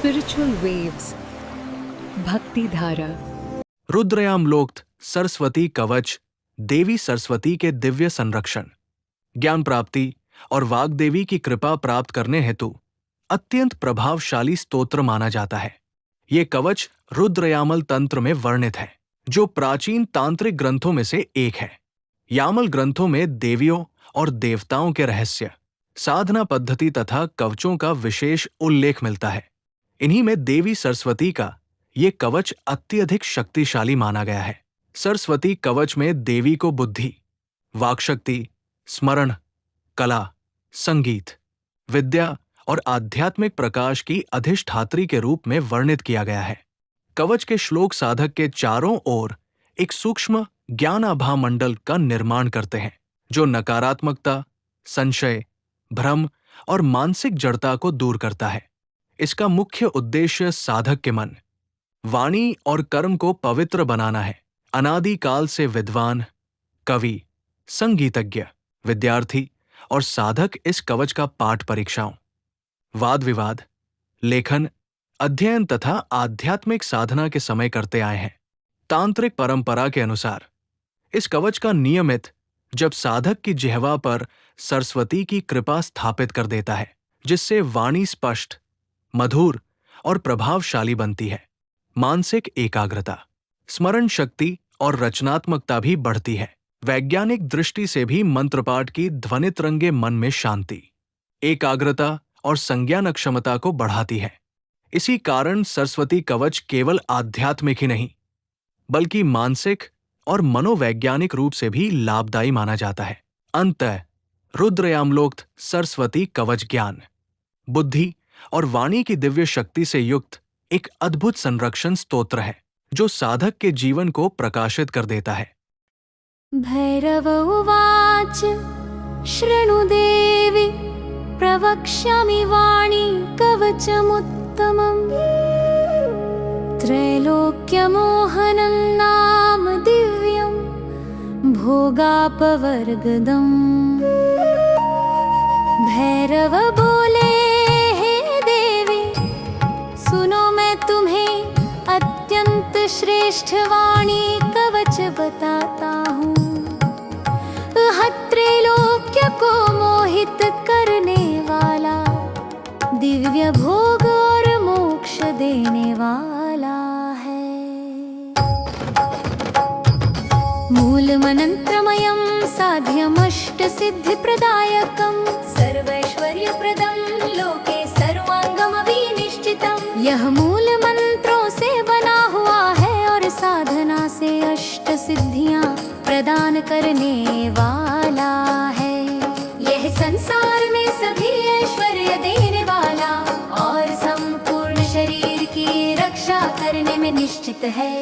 Spiritual waves. भक्ति धारा. रुद्रयामलोक्त सरस्वती कवच देवी सरस्वती के दिव्य संरक्षण, ज्ञान प्राप्ति और वाग्देवी की कृपा प्राप्त करने हेतु अत्यंत प्रभावशाली स्तोत्र माना जाता है। ये कवच रुद्रयामल तंत्र में वर्णित है, जो प्राचीन तांत्रिक ग्रंथों में से एक है। यामल ग्रंथों में देवियों और देवताओं के रहस्य, साधना पद्धति तथा कवचों का विशेष उल्लेख मिलता है। इन्हीं में देवी सरस्वती का ये कवच अत्यधिक शक्तिशाली माना गया है। सरस्वती कवच में देवी को बुद्धि, वाक्शक्ति, स्मरण, कला, संगीत, विद्या और आध्यात्मिक प्रकाश की अधिष्ठात्री के रूप में वर्णित किया गया है। कवच के श्लोक साधक के चारों ओर एक सूक्ष्म ज्ञानाभा मंडल का निर्माण करते हैं, जो नकारात्मकता, संशय, भ्रम और मानसिक जड़ता को दूर करता है। इसका मुख्य उद्देश्य साधक के मन, वाणी और कर्म को पवित्र बनाना है। अनादिकाल से विद्वान, कवि, संगीतज्ञ, विद्यार्थी और साधक इस कवच का पाठ परीक्षाओं, वाद विवाद, लेखन, अध्ययन तथा आध्यात्मिक साधना के समय करते आए हैं। तांत्रिक परंपरा के अनुसार इस कवच का नियमित जब साधक की जिह्वा पर सरस्वती की कृपा स्थापित कर देता है, जिससे वाणी स्पष्ट, मधुर और प्रभावशाली बनती है। मानसिक एकाग्रता, स्मरण शक्ति और रचनात्मकता भी बढ़ती है। वैज्ञानिक दृष्टि से भी मंत्रपाठ की ध्वनितरंगे मन में शांति, एकाग्रता और संज्ञान क्षमता को बढ़ाती है। इसी कारण सरस्वती कवच केवल आध्यात्मिक ही नहीं, बल्कि मानसिक और मनोवैज्ञानिक रूप से भी लाभदायी माना जाता है। अंततः रुद्रयामलोक्त सरस्वती कवच ज्ञान, बुद्धि और वाणी की दिव्य शक्ति से युक्त एक अद्भुत संरक्षण स्तोत्र है, जो साधक के जीवन को प्रकाशित कर देता है। भैरव उवाच शृणु देवी प्रवक्ष्यामि वाणी कवचमुत्तमम् त्रैलोक्यमोहनं नाम दिव्यं भोगापवर्गदम्। भैरव बोले, हे देवी सुनो, मैं तुम्हें अत्यंत श्रेष्ठ वाणी कवच बताता हूँ। त्रैलोक्य को मोहित करने वाला, दिव्य भोग और मोक्ष देने वाला है। मूलमन्त्रमयं साध्यमष्ट सिद्धिप्रदायकं सर्वैश्वर्यप्रदं लोके सर्वांगमविनिश्चितम्। यह मूल मंत्रों से बना हुआ है और साधना से अष्ट सिद्धियां प्रदान करने वाला है। यह संसार में सभी ऐश्वर्य देने वाला और संपूर्ण शरीर की रक्षा करने में निश्चित है।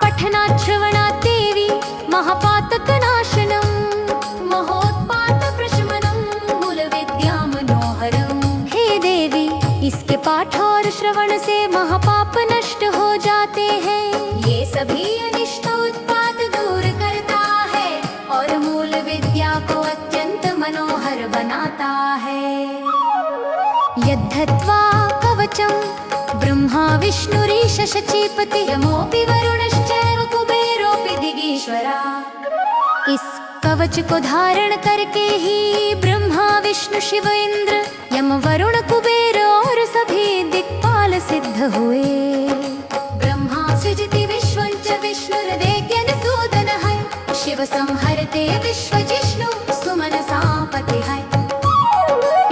पठना श्रवणा देवी महापातक नाशनम महोत्पात प्रशमनम मूल विद्या मनोहरम। हे देवी, इसके पाठ और श्रवण से महापाप नष्ट हो जाते हैं। ये सभी अनिष्ट उत्पात दूर करता है और मूल विद्या को अत्यंत मनोहर बनाता है। यद्धत्वा कवचम ब्रह्मा विष्णुरीश शचीपति यमोऽपि वरुणश्चैव कुबेरोऽपि दिगीश्वरा। इस कवच को धारण करके ही ब्रह्मा विष्णु शिव इंद्र यम वरुण कुबेर और सभी दिक्पाल सिद्ध हुए। ब्रह्मा सृजति विश्वं च विष्णुर्वेद्यनसूदनः शिव संहरते विश्व जिष्णु सुमनसा पतिः।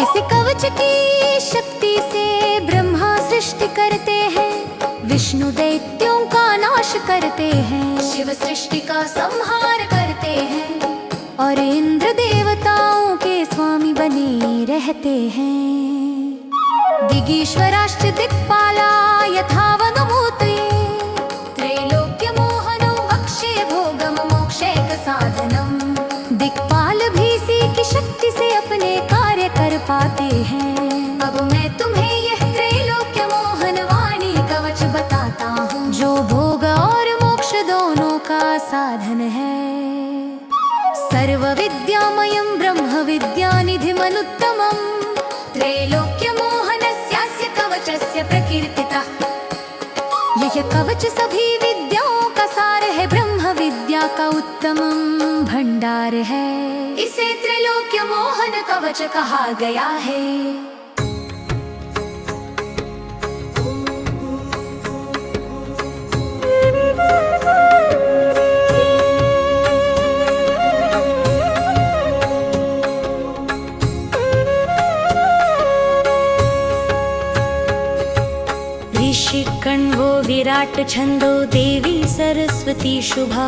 इस कवच की शक्ति से ब्रह्मा सृष्टि करते हैं, विष्णु दैत्यों का नाश करते हैं, शिव सृष्टि का संहार करते हैं और इंद्र देवताओं के स्वामी बने रहते हैं। दिगीश्वराश्च दिक्पाला यथावनुभूतये त्रैलोक्य मोहनं वक्ष्ये भोगम मोक्षैक साधनम। दिक्पाल भी इसी की शक्ति से अपने कार्य कर पाते हैं। अब मैं तुम्हें यह त्रैलोक्य मोहन वाणी कवच बताता हूँ, जो भोग और मोक्ष दोनों का साधन है। सर्व विद्यामयं ब्रह्म विद्यानिधिमनुत्तमम् त्रैलोक्य मोहनस्यास्य कवच मुख्य कवच सभी विद्याओं का सार है, ब्रह्म विद्या का उत्तम भंडार है। इसे त्रैलोक्य मोहन कवच कहा गया है। ऋषि कण्वो विराट छंदो देवी सरस्वती शुभा,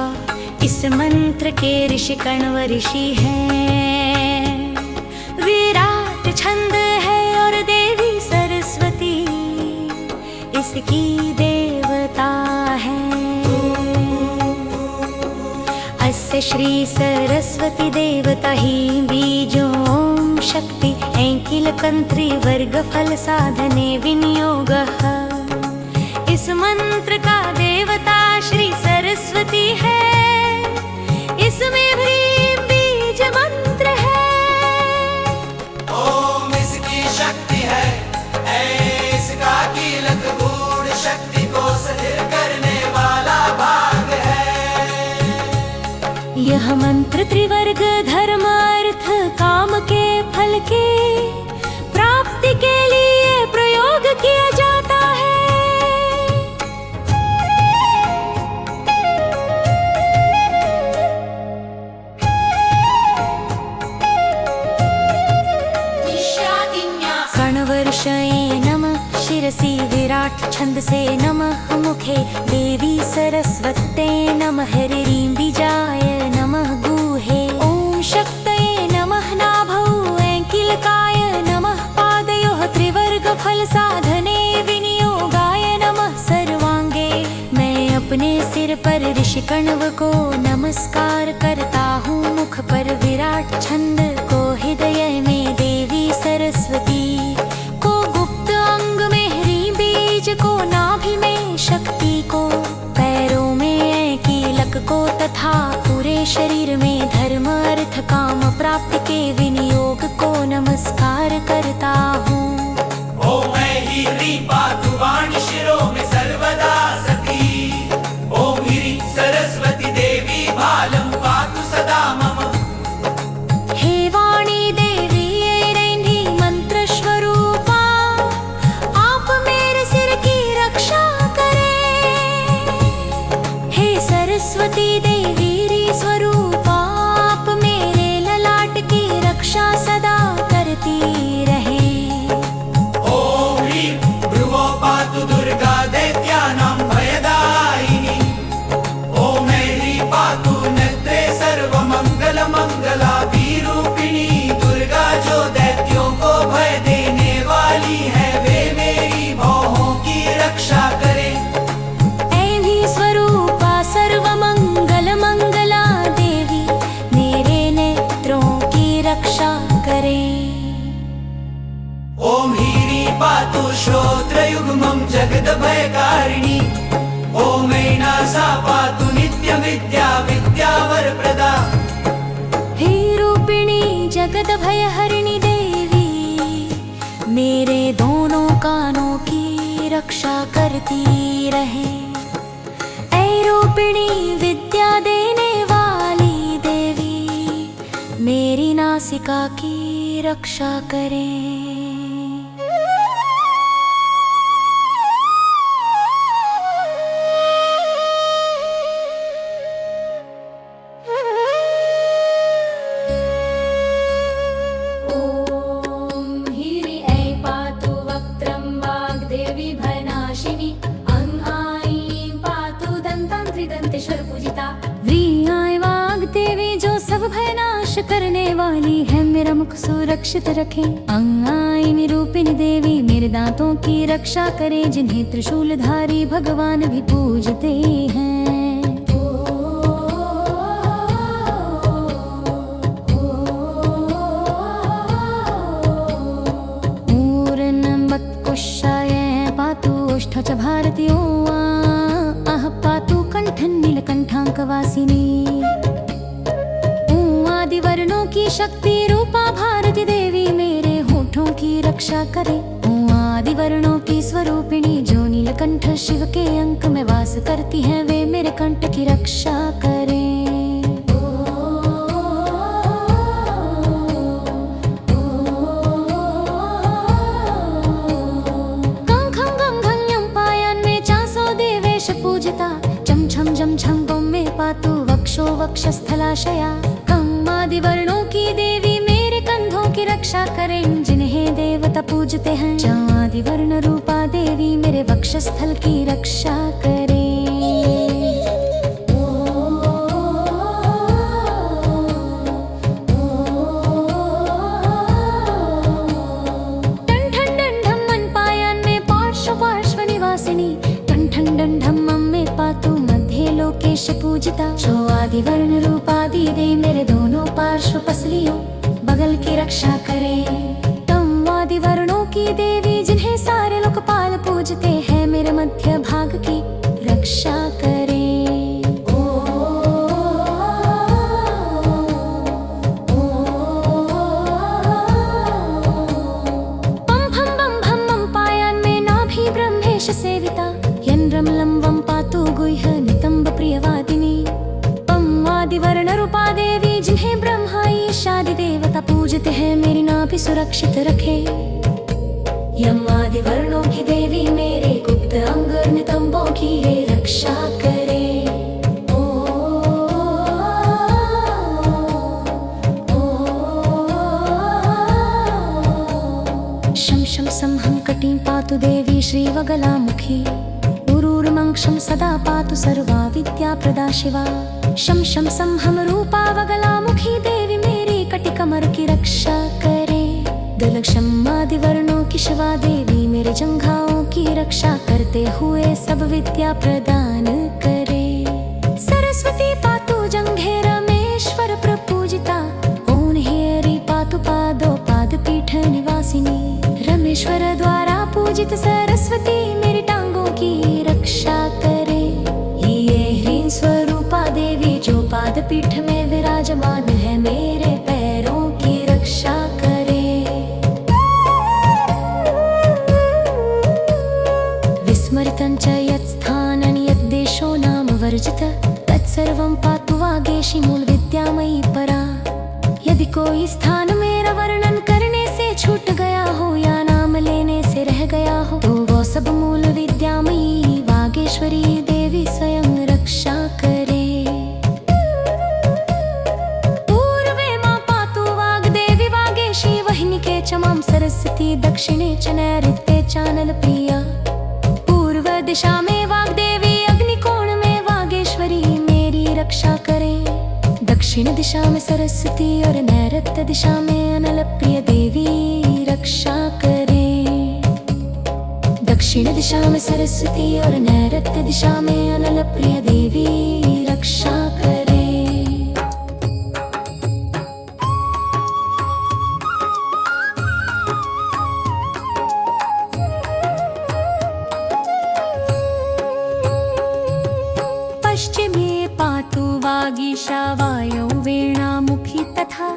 इस मंत्र के ऋषि कण्व ऋषि हैं। विराट छंद है और देवी सरस्वती इसकी देवता है। अस्य श्री सरस्वती देवता ही बीजो ओम शक्ति ऐकिलकंत्री वर्ग फल साधने विनियोगः। इस मंत्र का देवता श्री सरस्वती है, इसमें ह्रीं बीज मंत्र है। ओम इसकी शक्ति है, ऐ इसका कीलक गूढ़ शक्ति को स्थिर करने वाला भाग है। यह मंत्र त्रिवर्ग धर्म अर्थ काम के फल के प्राप्ति के लिए प्रयोग किया जाता है। कणवर्षये नमः शिरसि विराट छंद से नमः मुखे देवी सरस्वत्यै नमः ह्रीं बीजाय नमः गुहे ओम शक्तये नमः नाभौ ऐकिलकाय नमः पादयोः त्रिवर्ग फल साधने विनियोगाय नमः सर्वांगे। मैं अपने सिर पर ऋषि कण्व को नमस्कार करता हूँ, मुख पर विराट छंद को हृदय में देवी सरस्वती को, गुप्त अंग में ह्रीं बीज को, नाभि में शक्ति को, पैरों में ऐकिलक को तथा पूरे शरीर में धर्म अर्थ काम प्राप्ति के विनियोग को नमस्कार करता हूँ। ओम ऐ ह्रीं पातु वाणी शिरो में सर्वदा सती, ओम ह्रीं सरस्वती देवी भालं पातु सदा मम। हे वाणी देवी ऐरैन्ही मंत्र स्वरूपा, आप मेरे सिर की रक्षा करें। हे सरस्वती देवी री स्वरूपा, आप मेरे ललाट की रक्षा सदा करती रहें। ओम ह्रीं भ्रुवो पातु दुर्गा दैत्यानां भयदायिनी, ओम ऐ ह्रीं पातु नेत्रे सर्वमंगल मंगला विरूपिणी। दुर्गा जो दैत्यों को भय देने वाली है, वे मेरी भौहों की रक्षा करे। ऐवी स्वरूपा सर्वमंगल मंगला देवी मेरे नेत्रों की रक्षा करें। ओम ह्रीं पातु श्रोत्रयुग्मं जगद्भयकारिणी, ओम ऐनासा पातु नित्यं विद्या विद्यावरप्रदा। हे रूपिणी जगत भय हरिणी देवी, मेरे दोनों कानों की रक्षा करती रहे। ऐ रूपिणी विद्या देने वाली देवी, मेरी नासिका की रक्षा करें। करने वाली है, मेरा मुख सुरक्षित रखे। अंगाई रूपिणी देवी मेरे दांतों की रक्षा करे, जिन्हें त्रिशूलधारी भगवान भी पूजते हैं। ऊर्णमत्कुशाय पातु ओष्ठ च भारतीयो अह पातु कंठन नीलकंठांकवासिनी। वर्णों की शक्ति रूपा भारती देवी मेरे होठों की रक्षा करे। आदि वर्णों की स्वरूपिणी जो नील नीलकंठ शिव के अंक में वास करती हैं, वे मेरे कंठ की रक्षा करें। जम झम बम में पातु वक्षो वक्षस्थलाशया। कम्मादिवर्णों की देवी मेरे कंधों की रक्षा करें, जिन्हें देवता पूजते हैं। चादिवर्ण रूपा देवी मेरे वक्षस्थल की रक्षा करें। ठन ठन डंढम मन पायन में पार्श्व पार्श्व निवासिनी। ठन ठन डंढम मम में पातु लोकेश पूजिता। आदिवर्ण रूपादि दे मेरे दोनों पार्श्व पसलियों बगल की रक्षा करे। तम आदिवर्णों की देवी जिन्हें सारे लोकपाल पूजते हैं, मेरे मध्य भाग की रक्षा करे। पम भम बम भम मम पायन में नाभि ब्रह्मेश सेविता। यन्रम लंबम पातु गुह्य नितंब प्रियवादिनी। पम आदिवर्ण रूपा देवी जिन्हें ब्रह्मा ईशादि देवता पूजते हैं, मेरी नाभि सुरक्षित रखे। यम आदिवर्णों की देवी मेरे गुप्त अंग नितंबों की रे रक्षा करे। शम शम सम हम कटिं पातु देवी श्रीवगलामुखी। उरुर्मंक्षं सदा पातु सर्वा विद्या प्रदा शिवा। शम शम सम हम रूपा वगलामुखी देवी मेरी कटि कमर की रक्षा करे। दलक्षम आदिवर्णों की शिवा देवी मेरे जंघाओं की रक्षा करते हुए सब विद्या प्रदान करे। सरस्वती पातु जंघे रमेश्वर प्रपूजिता। ओन हेरी पातु पादो पाद पीठ निवासिनी। रमेश्वर द्वारा पूजित सरस्वती मेरी टांगों की रक्षा करे। ये ह्रीं स्वरूपा देवी जो पाद पीठ में विराजमान है, मेरे पैरों की रक्षा करे। विस्मृतं च यत्स्थानं यद्देशो नाम वर्जित, तत्सर्वं पातु वागेशी मूल विद्यामयी परा। यदि कोई स्थान मेरा वर्णन करने से छूट गया हो या नाम लेने से रह गया हो, तो वो सब मूल विद्यामयी वागेश्वरी देवी स्वयं रक्षा करे। पूर्वे मां पातु वाग्देवी वागेशी वह्निके च मां सरस्वती। दक्षिणे च नैऋत्ये चानल प्रिया। पूर्व दिशा में वाग्देवी, अग्निकोण में वागेश्वरी मेरी रक्षा करे। दक्षिण दिशा में सरस्वती और नैऋत्य दिशा में अनल प्रिय देवी रक्षा करे। दक्षिण दिशा में सरस्वती और नैऋत्य दिशा में अनल प्रिय देवी रक्षा करे। पश्चिमे पातु वागीशा वायौ वेणामुखी तथा।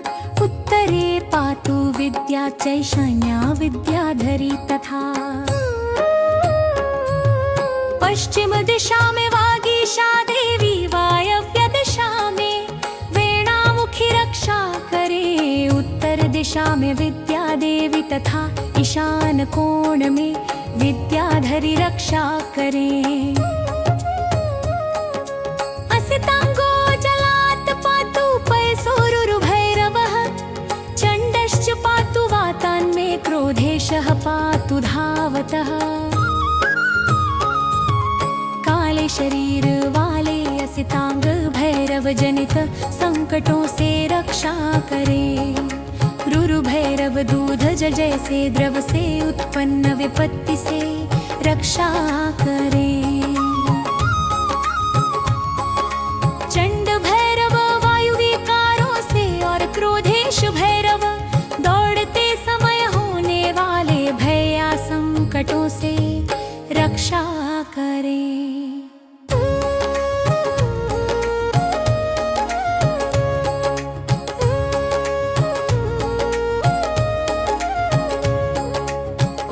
उत्तरे पातु विद्या चैशान्या विद्याधरी तथा। पश्चिम दिशा में वागीशा देवी, वायव्य दिशा में वेणामुखी रक्षा करे। उत्तर दिशा में विद्या देवी तथा ईशान कोण में विद्याधरी रक्षा करे। असितांगो जलात् पातु पैसोरुर्भैरवः। चण्डश्च पातु वातान्मे क्रोधेशः पातु धावतः। काले शरीर वाले असितांग भैरव जनित संकटों से रक्षा करे। रुरु भैरव दूध जैसे द्रव से उत्पन्न विपत्ति से रक्षा करे। चंड भैरव वायु विकारों से और क्रोधेश भैरव दौड़ते समय होने वाले भय या संकटों से रक्षा करे।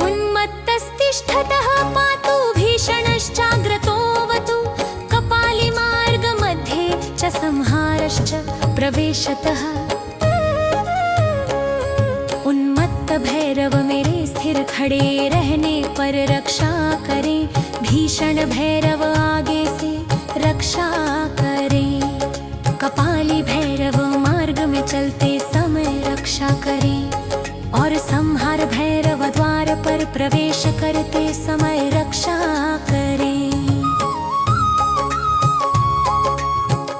उन्मत्तस्तिष्ठतः पातु भीषण प्रवेशतः उन्मत्त भैरव मेरे स्थिर खड़े रहने पर रक्षा करें, भीषण भैरव आगे से रक्षा करें। कपाली भैरव मार्ग में चलते समय रक्षा करें, और संहार भैरव द्वार पर प्रवेश करते समय रक्षा करें।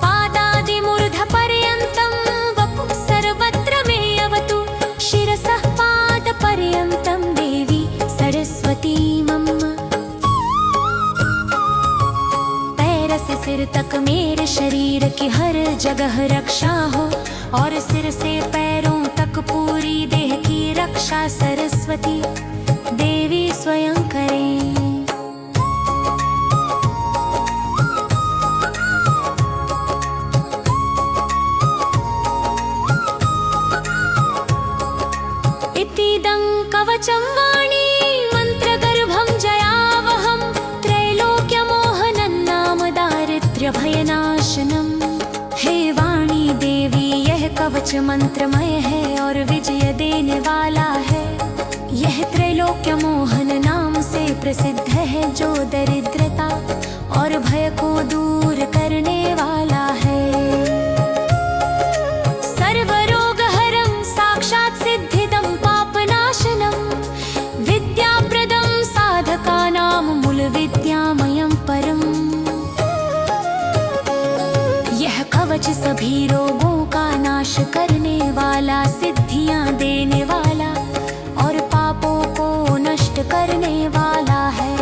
पादादिमूर्धपर्यन्तं वपुः सर्वत्र मे अवतु, शिरसः पादपर्यन्तं देवी सरस्वती मम। पैर से सिर तक मेरे शरीर की हर जगह रक्षा हो, और सिर से पैरों तक पूरी देह की रक्षा सरस्वती देवी स्वयं करें। इतीदं कवचं वाणी मन्त्रगर्भं जयावहं, त्रैलोक्यमोहनं नाम दारिद्र्यभयनाशनम्। हे वाणी देवी यह कवच मंत्रमय है और विजय देने वाला है। यह त्रैलोक्य मोहन नाम से प्रसिद्ध है, जो दरिद्रता और भय को दूर करने वाला है। सर्वरोगहरं साक्षात् सिद्धिदं पापनाशनं, विद्याप्रदं साधकानां मूलविद्यामयं परम्। यह कवच सभी रोगों का नाश करने वाला, सिद्धियां देने वाला और पापों को नष्ट करने वाला है।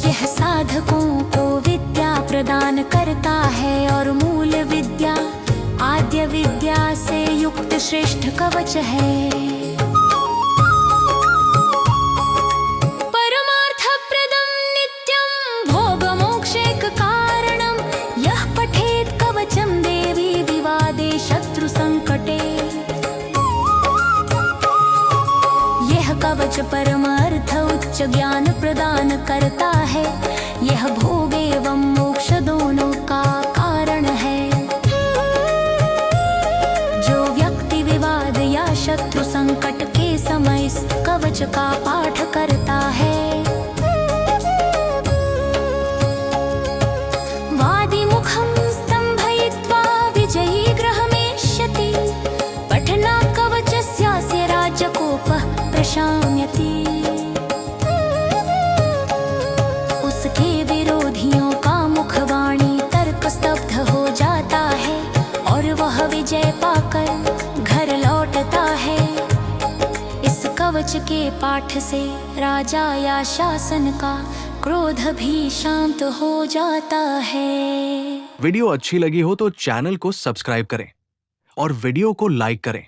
यह साधकों को विद्या प्रदान करता है, और मूल विद्या आद्य विद्या से युक्त श्रेष्ठ कवच है। कवच परमार्थ उच्च ज्ञान प्रदान करता है, यह भोग एवं मोक्ष दोनों का कारण है। जो व्यक्ति विवाद या शत्रु संकट के समय इस कवच का पाठ करता है, वादिमुखं स्तम्भयित्वा विजयी गृहमेष्यति, पठना कवचस्यास्य राज्यकोपः प्रशाम्यति। उसके विरोधियों का मुखवाणी तर्क स्तब्ध हो जाता है, और वह विजय पाकर घर लौटता है। इस कवच के पाठ से राजा या शासन का क्रोध भी शांत हो जाता है। वीडियो अच्छी लगी हो तो चैनल को सब्सक्राइब करें और वीडियो को लाइक करें।